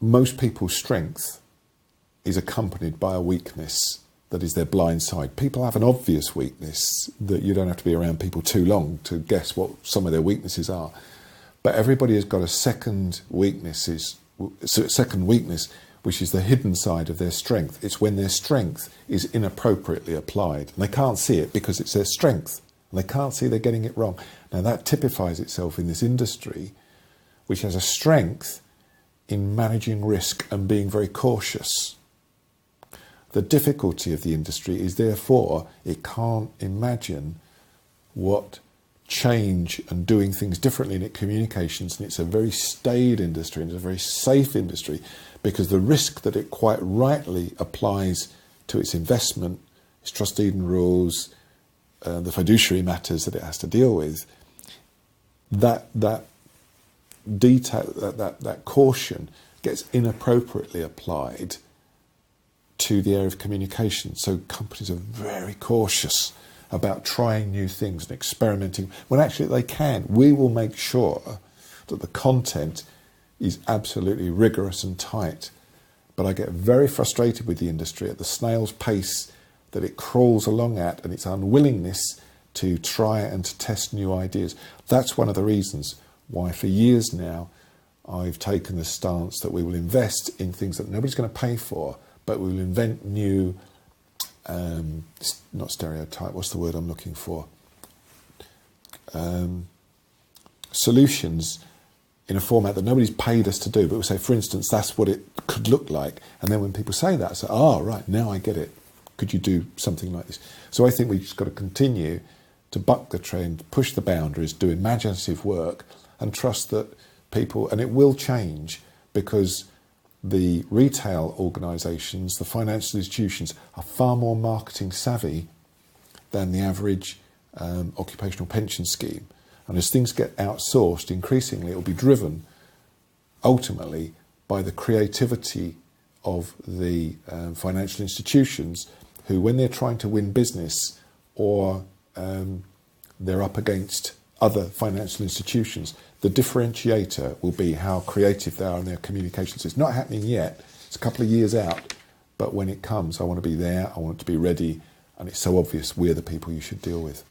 most people's strength is accompanied by a weakness that is their blind side. People have an obvious weakness that you don't have to be around people too long to guess what some of their weaknesses are. But everybody has got a second weakness, which is the hidden side of their strength. It's when their strength is inappropriately applied. And they can't see it because it's their strength. And they can't see they're getting it wrong. Now that typifies itself in this industry, which has a strength in managing risk and being very cautious. The difficulty of the industry is therefore it can't imagine what change and doing things differently in its communications, and it's a very staid industry and it's a very safe industry because the risk that it quite rightly applies to its investment, its trust deed and rules, the fiduciary matters that it has to deal with, that detail, that caution gets inappropriately applied to the area of communication. So companies are very cautious about trying new things and experimenting when actually they can. We will make sure that the content is absolutely rigorous and tight. But I get very frustrated with the industry at the snail's pace that it crawls along at and its unwillingness to try and to test new ideas. That's one of the reasons why for years now I've taken the stance that we will invest in things that nobody's going to pay for, but we will invent new, not stereotype, what's the word I'm looking for? Solutions in a format that nobody's paid us to do, but we'll say, for instance, that's what it could look like. And then when people say that, I say, oh, right, now I get it. Could you do something like this? So I think we've just got to continue to buck the trend, push the boundaries, do imaginative work, and trust that people, and it will change because the retail organisations, the financial institutions are far more marketing savvy than the average occupational pension scheme. And as things get outsourced, increasingly it will be driven ultimately by the creativity of the financial institutions who, when they're trying to win business or they're up against other financial institutions, the differentiator will be how creative they are in their communications. It's not happening yet. It's a couple of years out. But when it comes, I want to be there. I want to be ready. And it's so obvious we're the people you should deal with.